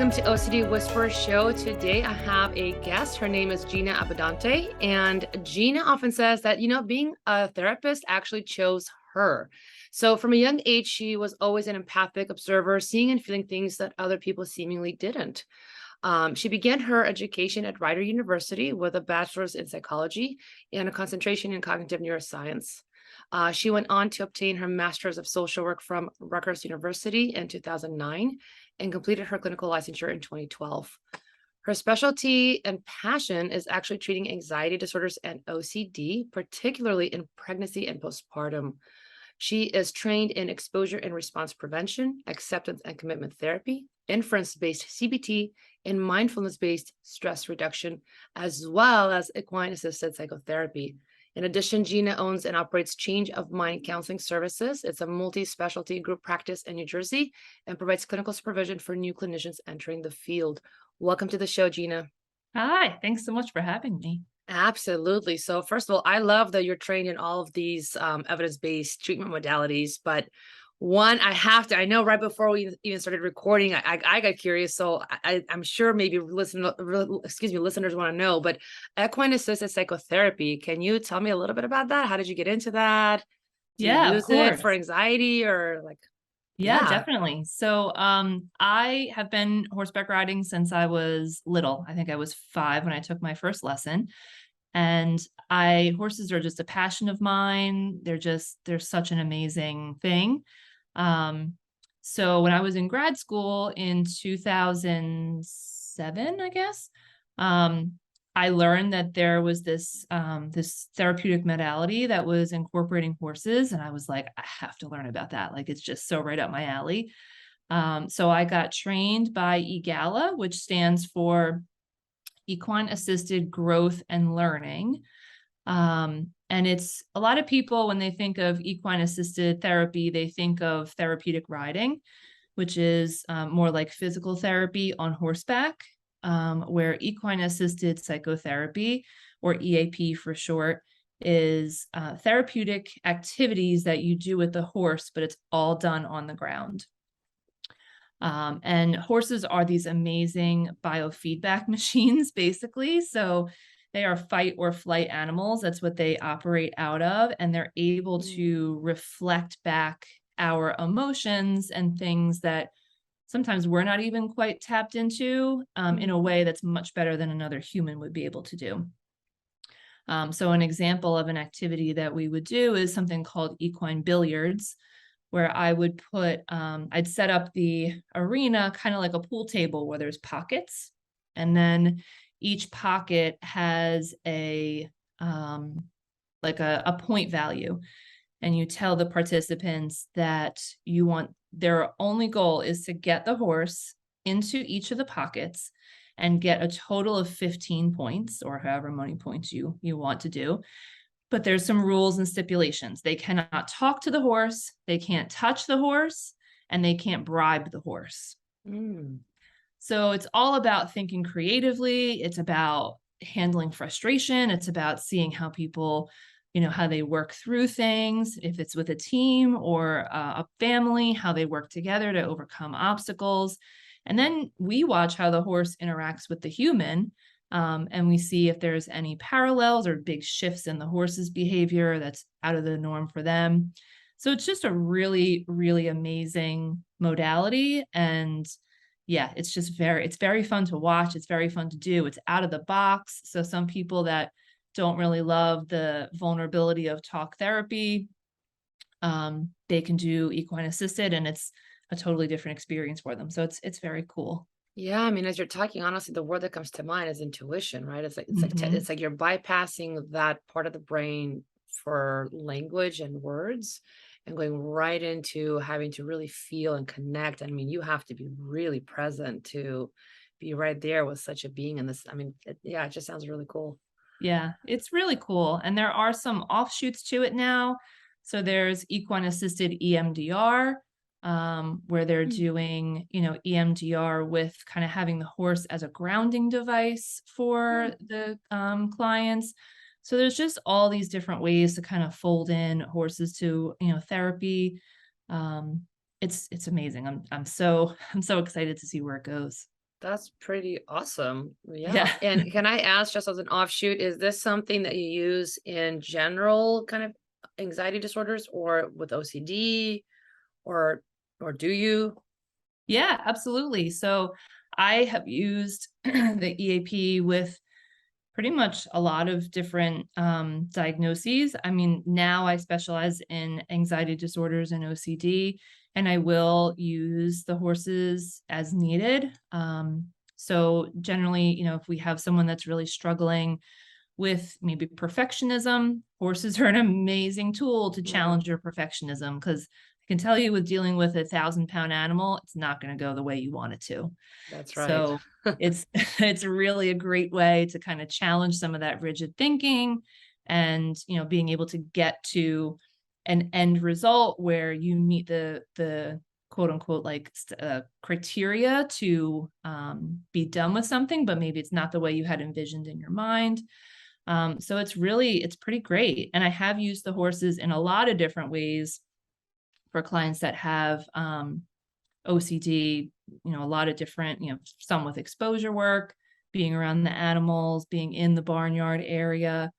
Welcome to OCD Whisperer Show. Today I have a guest. Her name is Gina Abbondante. And Gina often says that, being a therapist actually chose her. So from a young age, she was always an empathic observer, seeing and feeling things that other people seemingly didn't. She began her education at Rider University with a bachelor's in psychology and a concentration in cognitive neuroscience. She went on to obtain her master's of social work from Rutgers University in 2009 and completed her clinical licensure in 2012. Her specialty and passion is actually treating anxiety disorders and OCD, particularly in pregnancy and postpartum. She is trained in exposure and response prevention, acceptance and commitment therapy, inference-based CBT, and mindfulness-based stress reduction, as well as equine-assisted psychotherapy. In addition, Gina owns and operates Change of Mind Counseling Services. It's a multi-specialty group practice in New Jersey and provides clinical supervision for new clinicians entering the field. Welcome to the show, Gina. Hi, thanks so much for having me. Absolutely. So first of all, I love that you're trained in all of these evidence-based treatment modalities, but I know right before we even started recording, I got curious. So I'm sure maybe listeners want to know, but equine-assisted psychotherapy, can you tell me a little bit about that? How did you get into that? Do you Yeah, of use it course. for anxiety or like? Yeah, definitely. So, I have been horseback riding since I was little. I think I was 5 when I took my first lesson. And horses are just a passion of mine. They're such an amazing thing. So when I was in grad school in 2007, I guess, I learned that there was this therapeutic modality that was incorporating horses, and I was like, I have to learn about that. Like, it's just so right up my alley. So I got trained by EGALA, which stands for Equine-assisted growth and learning. And it's a lot of people, when they think of equine-assisted therapy, they think of therapeutic riding, which is more like physical therapy on horseback, where equine-assisted psychotherapy, or EAP for short, is therapeutic activities that you do with the horse, but it's all done on the ground. And horses are these amazing biofeedback machines, basically. So they are fight or flight animals. That's what they operate out of. And they're able to reflect back our emotions and things that sometimes we're not even quite tapped into in a way that's much better than another human would be able to do. So an example of an activity that we would do is something called equine billiards, where I would I'd set up the arena kind of like a pool table where there's pockets. And then each pocket has a point value. And you tell the participants that their only goal is to get the horse into each of the pockets and get a total of 15 points, or however many points you want to do. But there's some rules and stipulations. They cannot talk to the horse, they can't touch the horse, and they can't bribe the horse. So it's all about thinking creatively. It's about handling frustration. It's about seeing how people, how they work through things, if it's with a team or a family, how they work together to overcome obstacles. And then we watch how the horse interacts with the human. And we see if there's any parallels or big shifts in the horse's behavior that's out of the norm for them. So it's just a really, really amazing modality. And yeah, it's very fun to watch. It's very fun to do. It's out of the box. So some people that don't really love the vulnerability of talk therapy, they can do equine assisted, and it's a totally different experience for them. So it's very cool. Yeah, I mean, as you're talking, honestly, the word that comes to mind is intuition, right? It's like you're bypassing that part of the brain for language and words and going right into having to really feel and connect. I mean, you have to be really present to be right there with such a being in this. I mean, it just sounds really cool. Yeah, it's really cool. And there are some offshoots to it now. So there's equine assisted EMDR, where they're doing, EMDR with kind of having the horse as a grounding device for the clients. So there's just all these different ways to kind of fold in horses to, therapy. It's amazing. I'm so excited to see where it goes. That's pretty awesome. Yeah. Yeah. And can I ask, just as an offshoot, is this something that you use in general kind of anxiety disorders or with OCD or do you? Yeah, absolutely. So I have used the EAP with pretty much a lot of different diagnoses. I mean, now I specialize in anxiety disorders and OCD, and I will use the horses as needed. So generally, if we have someone that's really struggling with maybe perfectionism, horses are an amazing tool to Mhm. challenge your perfectionism, because I can tell you with dealing with 1,000-pound animal, it's not going to go the way you want it to. That's right. So it's it's really a great way to kind of challenge some of that rigid thinking, and being able to get to an end result where you meet the quote unquote like criteria to be done with something, but maybe it's not the way you had envisioned in your mind. So it's pretty great. And I have used the horses in a lot of different ways for clients that have OCD, a lot of different, some with exposure work, being around the animals, being in the barnyard area.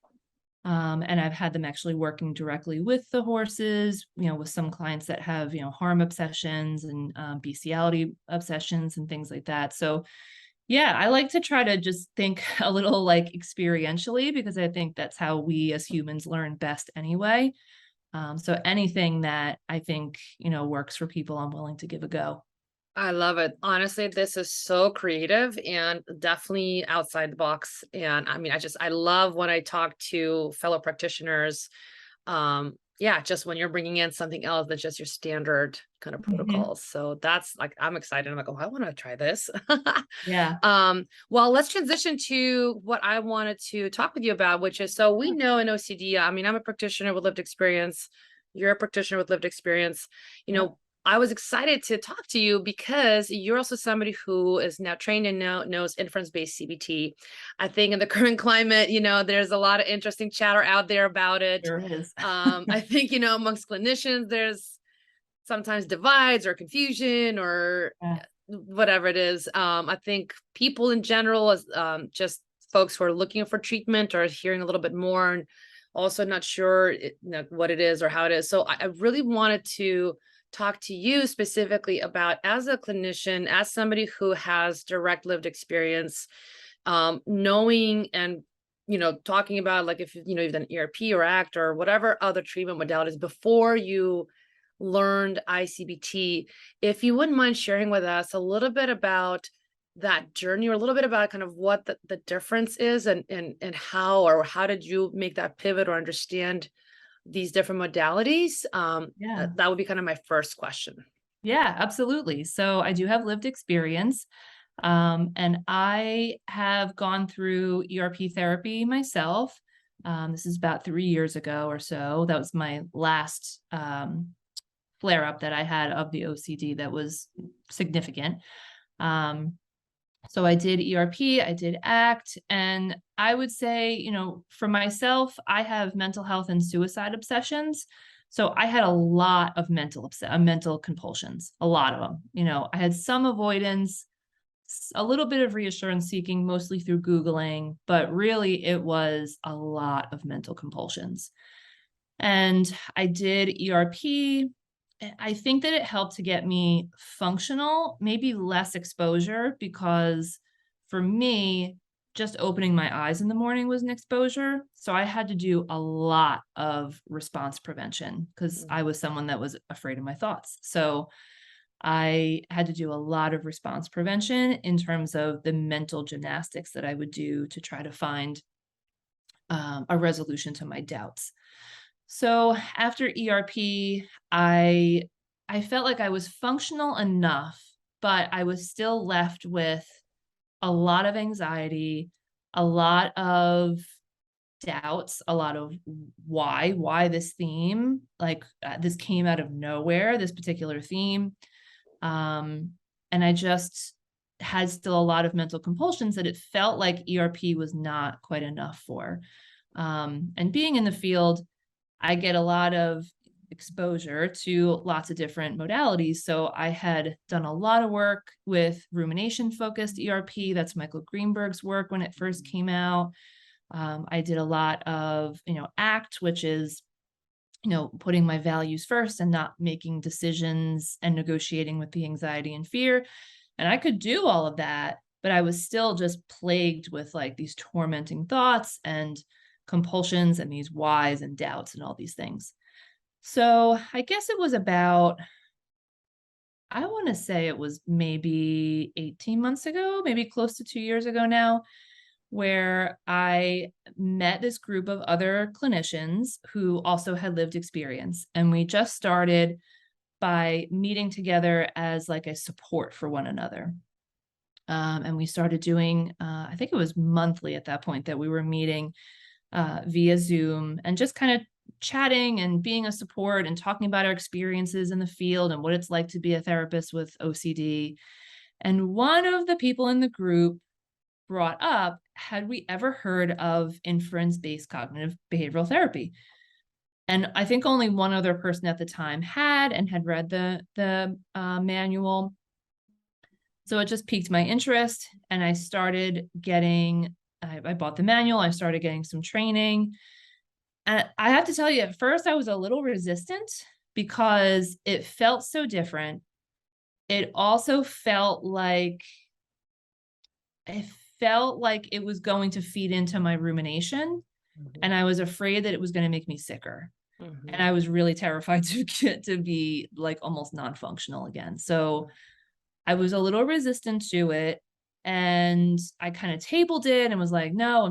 And I've had them actually working directly with the horses, with some clients that have, harm obsessions and bestiality obsessions and things like that. So yeah, I like to try to just think a little like experientially, because I think that's how we as humans learn best anyway. So anything that I think, works for people, I'm willing to give a go. I love it. Honestly, this is so creative and definitely outside the box. And I mean, I love when I talk to fellow practitioners. Yeah, just when you're bringing in something else that's just your standard kind of Mhm. protocols. So that's like, I'm excited. I'm like, oh, I want to try this. Yeah. Well, let's transition to what I wanted to talk with you about, which is, so we Yeah. know in OCD, I mean, I'm a practitioner with lived experience. You're a practitioner with lived experience. You Yeah. know, I was excited to talk to you because you're also somebody who is now trained and knows inference-based CBT. I think in the current climate, there's a lot of interesting chatter out there about it. There is. I think, amongst clinicians, there's sometimes divides or confusion or Yeah. whatever it is. I think people in general, as just folks who are looking for treatment or hearing a little bit more and also not sure what it is or how it is. So I really wanted to talk to you specifically about, as a clinician, as somebody who has direct lived experience, knowing and talking about, like, if you've done ERP or ACT or whatever other treatment modalities before you learned ICBT. If you wouldn't mind sharing with us a little bit about that journey, or a little bit about kind of what the difference is, and how did you make that pivot or understand these different modalities? Yeah. That would be kind of my first question. Yeah, absolutely. So I do have lived experience. And I have gone through ERP therapy myself. This is about 3 years ago or so. That was my last flare up that I had of the OCD that was significant. Um, so I did ERP, I did ACT, and I would say, for myself, I have mental health and suicide obsessions. So I had a lot of mental compulsions, a lot of them. I had some avoidance, a little bit of reassurance seeking, mostly through Googling, but really it was a lot of mental compulsions. And I did ERP. I think that it helped to get me functional, maybe less exposure, because for me, just opening my eyes in the morning was an exposure. So I had to do a lot of response prevention because I Mhm. was someone that was afraid of my thoughts. So I had to do a lot of response prevention in terms of the mental gymnastics that I would do to try to find a resolution to my doubts. So after ERP, I felt like I was functional enough, but I was still left with a lot of anxiety, a lot of doubts, a lot of why this theme, like this came out of nowhere, this particular theme. Um, and I just had still a lot of mental compulsions that it felt like ERP was not quite enough for. And being in the field, I get a lot of exposure to lots of different modalities. So I had done a lot of work with rumination focused ERP. That's Michael Greenberg's work when it first came out. I did a lot of, ACT, which is, putting my values first and not making decisions and negotiating with the anxiety and fear. And I could do all of that, but I was still just plagued with like these tormenting thoughts and compulsions and these whys and doubts and all these things. So I guess it was about, I want to say it was maybe 18 months ago, maybe close to 2 years ago now, where I met this group of other clinicians who also had lived experience. And we just started by meeting together as like a support for one another. And we started doing, I think it was monthly at that point that we were meeting via Zoom and just kind of chatting and being a support and talking about our experiences in the field and what it's like to be a therapist with OCD. And one of the people in the group brought up, had we ever heard of inference-based cognitive behavioral therapy? And I think only one other person at the time had read the manual. So it just piqued my interest, and I started getting, I bought the manual, I started getting some training. And I have to tell you, at first I was a little resistant because it felt so different. It also felt like it was going to feed into my rumination. Mhm. And I was afraid that it was going to make me sicker. Mhm. And I was really terrified to get to be like almost non-functional again. So I was a little resistant to it. And I kind of tabled it and was like, no,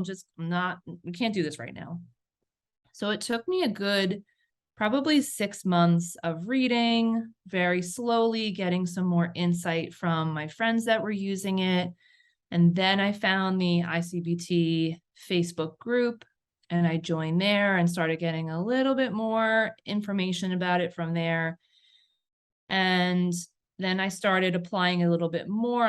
we can't do this right now. So it took me a good probably 6 months of reading, very slowly getting some more insight from my friends that were using it. And then I found the ICBT Facebook group and I joined there and started getting a little bit more information about it from there. And then I started applying a little bit more.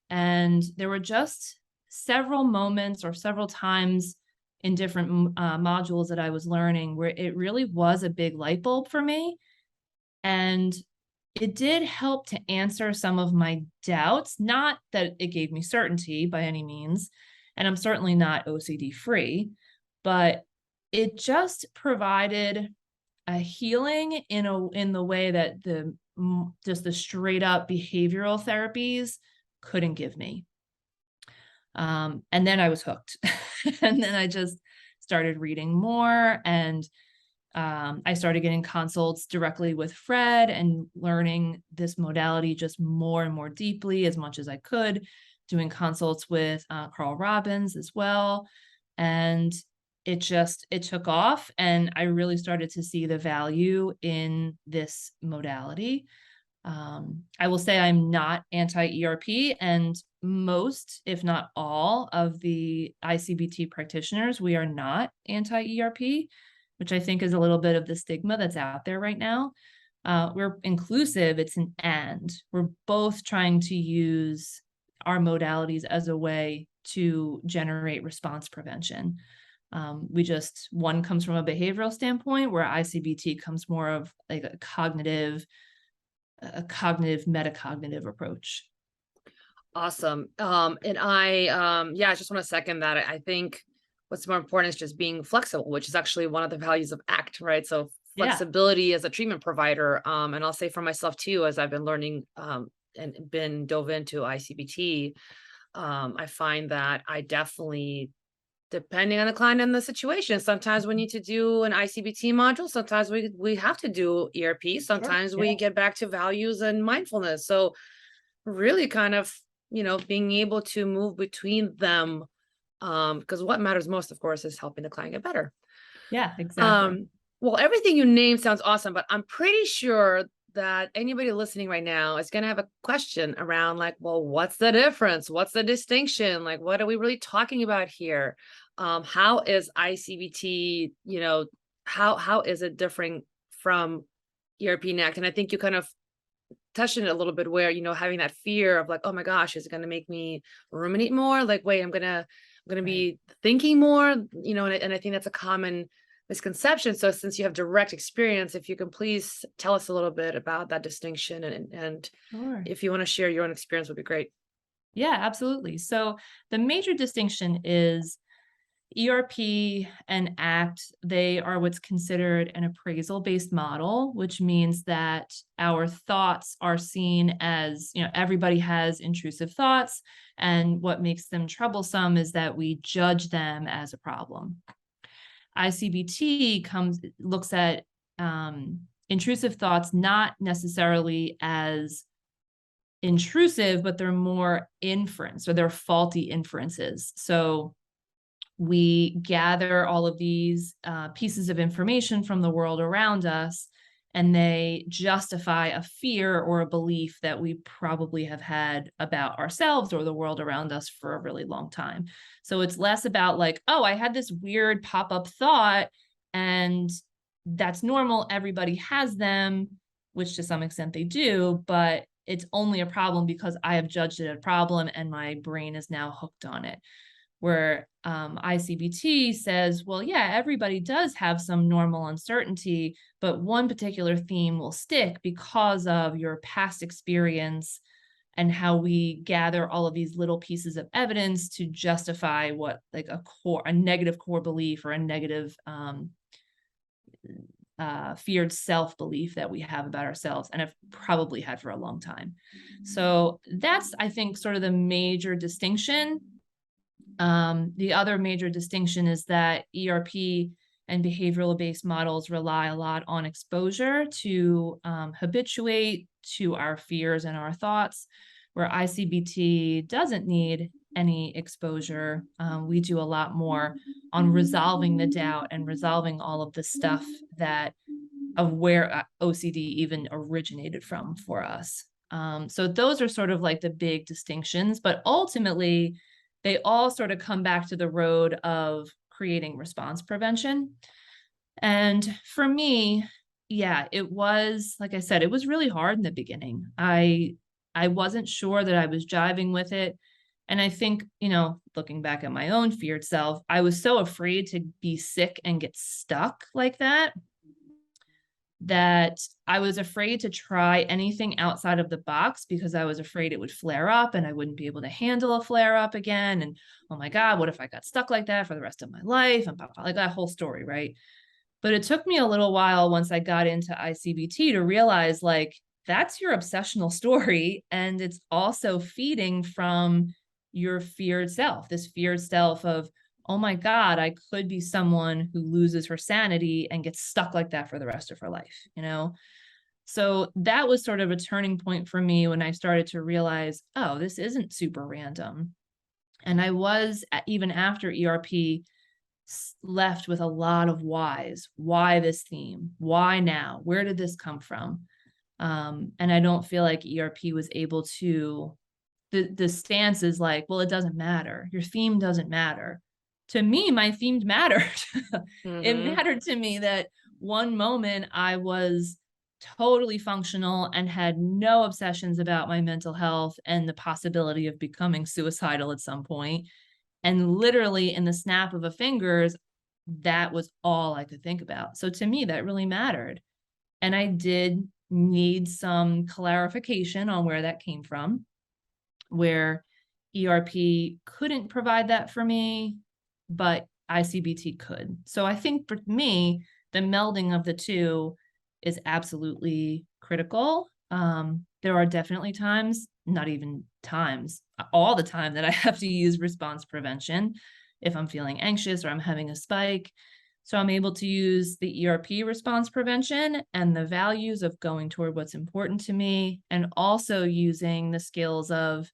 And there were just several moments or several times in different modules that I was learning where it really was a big light bulb for me. And it did help to answer some of my doubts, not that it gave me certainty by any means, and I'm certainly not OCD free, but it just provided a healing in the way that just the straight up behavioral therapies couldn't give me. And then I was hooked. And then I just started reading more, and I started getting consults directly with Fred and learning this modality just more and more deeply as much as I could, doing consults with Carl Robbins as well. And it took off, and I really started to see the value in this modality. I will say I'm not anti-ERP, and most, if not all, of the ICBT practitioners, we are not anti-ERP, which I think is a little bit of the stigma that's out there right now. We're inclusive, it's an and. We're both trying to use our modalities as a way to generate response prevention. One comes from a behavioral standpoint, where ICBT comes more of like a cognitive, metacognitive approach. Awesome. And I just want to second that. I think what's more important is just being flexible, which is actually one of the values of ACT, right? So Yeah. flexibility as a treatment provider. And I'll say for myself too, as I've been learning and been dove into ICBT, I find that I definitely, depending on the client and the situation, sometimes we need to do an ICBT module. Sometimes we have to do ERP. Sometimes we get back to values and mindfulness. So really kind of, being able to move between them, because what matters most, of course, is helping the client get better. Yeah, exactly. Well, everything you named sounds awesome, but I'm pretty sure that anybody listening right now is going to have a question around like, well, what's the difference? What's the distinction? Like, what are we really talking about here? How is ICBT, how is it different from ERP and ACT? And I think you kind of touched on it a little bit where, having that fear of like, oh my gosh, is it going to make me ruminate more? Like, wait, I'm going to be thinking more, and I think that's a common misconception. So since you have direct experience, if you can please tell us a little bit about that distinction, and Sure. if you want to share your own experience would be great. Yeah, absolutely. So the major distinction is ERP and ACT, they are what's considered an appraisal based model, which means that our thoughts are seen as, everybody has intrusive thoughts. And what makes them troublesome is that we judge them as a problem. ICBT looks at intrusive thoughts not necessarily as intrusive, but they're more inference, or they're faulty inferences. So we gather all of these pieces of information from the world around us, and they justify a fear or a belief that we probably have had about ourselves or the world around us for a really long time. So it's less about like, oh, I had this weird pop-up thought and that's normal. Everybody has them, which to some extent they do, but it's only a problem because I have judged it a problem and my brain is now hooked on it. Where ICBT says, well, yeah, everybody does have some normal uncertainty, but one particular theme will stick because of your past experience and how we gather all of these little pieces of evidence to justify what like a negative core belief or a negative feared self-belief that we have about ourselves and have probably had for a long time. So that's, I think, sort of the major distinction. The other major distinction is that ERP and behavioral based models rely a lot on exposure to habituate to our fears and our thoughts, where ICBT doesn't need any exposure. We do a lot more on resolving the doubt and resolving all of the stuff that of where OCD even originated from for us. So those are sort of like the big distinctions, but ultimately, they all sort of come back to the road of creating response prevention. And for me, yeah, it was, like I said, it was really hard in the beginning. I wasn't sure that I was jiving with it. And I think, looking back at my own feared self, I was so afraid to be sick and get stuck like that I was afraid to try anything outside of the box because I was afraid it would flare up and I wouldn't be able to handle a flare up again. And oh my God, what if I got stuck like that for the rest of my life? And like that whole story, right? But it took me a little while once I got into ICBT to realize like that's your obsessional story. And it's also feeding from your feared self, this feared self of, oh my God, I could be someone who loses her sanity and gets stuck like that for the rest of her life, So that was sort of a turning point for me when I started to realize, oh, this isn't super random. And I was, even after ERP, left with a lot of whys. Why this theme? Why now? Where did this come from? And I don't feel like ERP was able to, the stance is like, well, it doesn't matter. Your theme doesn't matter. To me, my theme mattered. It mattered to me that one moment I was totally functional and had no obsessions about my mental health and the possibility of becoming suicidal at some point. And literally in the snap of a fingers, that was all I could think about. So to me, that really mattered. And I did need some clarification on where that came from, where ERP couldn't provide that for me, but ICBT could. So I think for me, the melding of the two is absolutely critical. There are definitely times, not even times, all the time that I have to use response prevention if I'm feeling anxious or I'm having a spike. So I'm able to use the ERP response prevention and the values of going toward what's important to me, and also using the skills of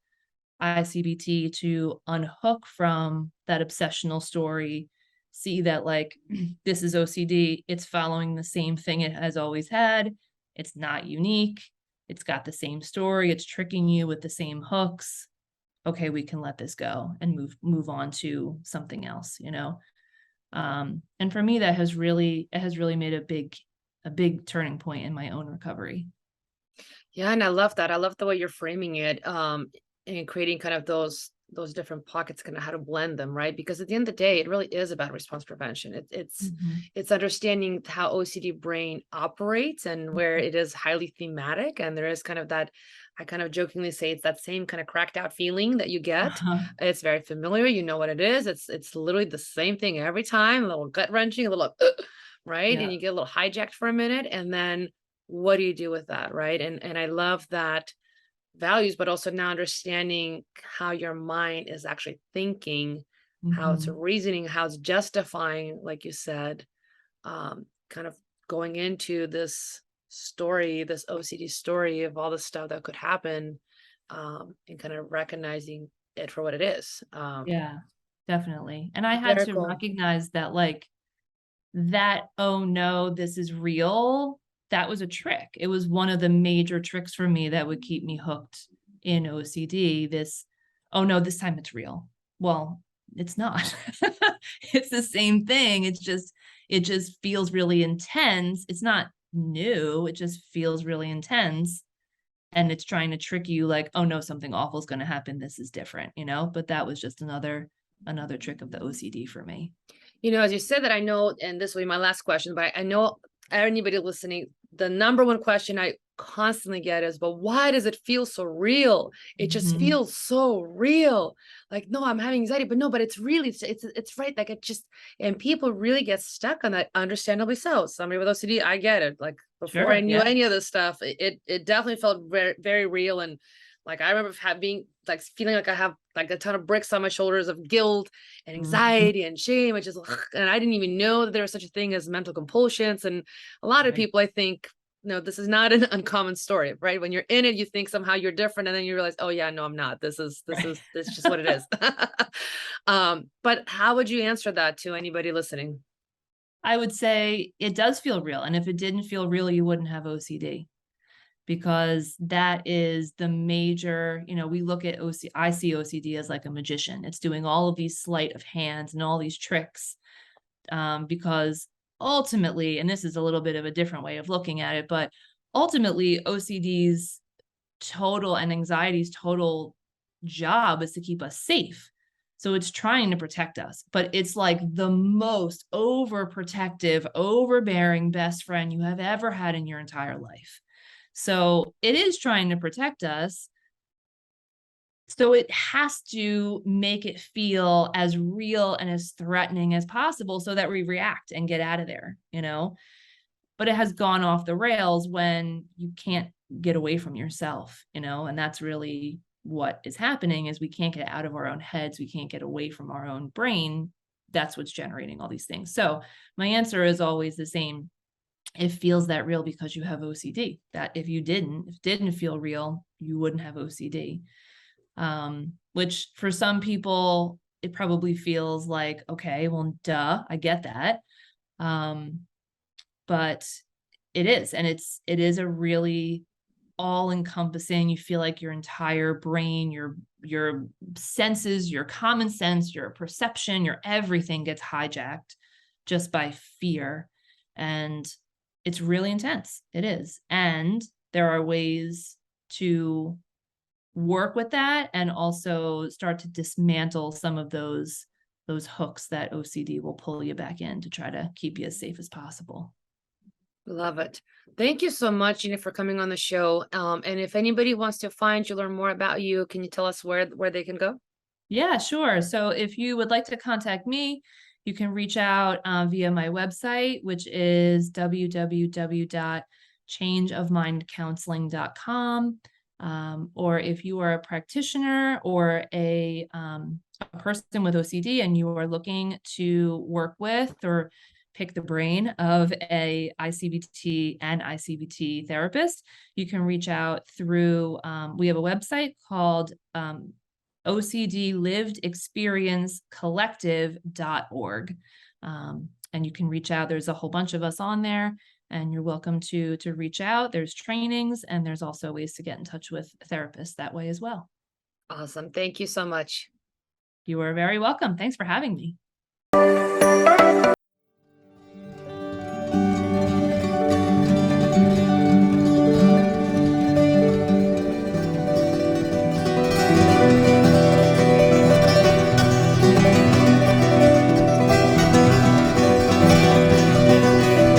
ICBT to unhook from that obsessional story, see that like, this is OCD, it's following the same thing it has always had, it's not unique, it's got the same story, it's tricking you with the same hooks. Okay, we can let this go and move on to something else, and for me, it has really made a big turning point in my own recovery. Yeah, and I love that. I love the way you're framing it, and creating kind of those those different pockets, kind of how to blend them, right? Because at the end of the day, it really is about response prevention. Mhm. It's understanding how OCD brain operates and where Mhm. it is highly thematic, and there is kind of that. I kind of jokingly say it's that same kind of cracked out feeling that you get. Uh-huh. It's very familiar. You know what it is. It's literally the same thing every time. A little gut wrenching, a little right, and Yeah. you get a little hijacked for a minute, and then what do you do with that, right? And I love that values, but also now understanding how your mind is actually thinking, how it's Mhm. reasoning, how it's justifying, like you said, kind of going into this story, this OCD story of all the stuff that could happen, and kind of recognizing it for what it is. Yeah, definitely. And I had Very to cool. recognize that, like, that, "Oh, no, this is real," that was a trick. It was one of the major tricks for me that would keep me hooked in OCD, this, "Oh, no, this time it's real." Well, it's not. It's the same thing, it just feels really intense. It's not new, it just feels really intense, and it's trying to trick you like, "Oh, no, something awful is gonna happen, this is different," you know? But that was just another trick of the OCD for me. As you said that, I know, and this will be my last question, but I know anybody listening, the number one question I constantly get is, but why does it feel so real? It just Mhm. feels so real. Like, no, I'm having anxiety, but no, but it's really, it's right. Like it just, and people really get stuck on that, understandably so. Somebody with OCD, I get it. Like before I Sure, knew yeah. any of this stuff, it definitely felt very, very real. And like, I remember being like feeling like I have like a ton of bricks on my shoulders of guilt and Mhm. anxiety and shame, which is and I didn't even know that there was such a thing as mental compulsions. And a lot of Right. people, I think, no, this is not an uncommon story, right? When you're in it, you think somehow you're different, and then you realize, oh yeah, no, I'm not. Right. This is just what it is. But how would you answer that to anybody listening? I would say it does feel real, and if it didn't feel real, you wouldn't have OCD, because that is the major, we look at I see OCD as like a magician. It's doing all of these sleight of hands and all these tricks, because ultimately, and this is a little bit of a different way of looking at it, but ultimately OCD's total and anxiety's total job is to keep us safe. So it's trying to protect us, but it's like the most overprotective, overbearing best friend you have ever had in your entire life. So it is trying to protect us. So it has to make it feel as real and as threatening as possible so that we react and get out of there. But it has gone off the rails when you can't get away from yourself, and that's really what is happening is we can't get out of our own heads, we can't get away from our own brain. That's what's generating all these things. So my answer is always the same. It feels that real because you have OCD. That if it didn't feel real, you wouldn't have OCD. Which for some people, it probably feels like, okay, well, duh, I get that. Um, but it is, and it is a really all-encompassing, you feel like your entire brain, your senses, your common sense, your perception, your everything gets hijacked just by fear, and it's really intense. It is, and there are ways to work with that and also start to dismantle some of those hooks that OCD will pull you back in to try to keep you as safe as possible. Love it. Thank you so much, Gina, for coming on the show. And if anybody wants to find you, learn more about you, can you tell us where they can go? Yeah, sure. So if you would like to contact me, you can reach out via my website, which is www.changeofmindcounseling.com. Or if you are a practitioner or a person with OCD and you are looking to work with or pick the brain of a ICBT and ICBT therapist, you can reach out through, we have a website called OCD Lived Experience Collective.org. And you can reach out. There's a whole bunch of us on there, and you're welcome to reach out. There's trainings, and there's also ways to get in touch with therapists that way as well. Awesome. Thank you so much. You are very welcome. Thanks for having me.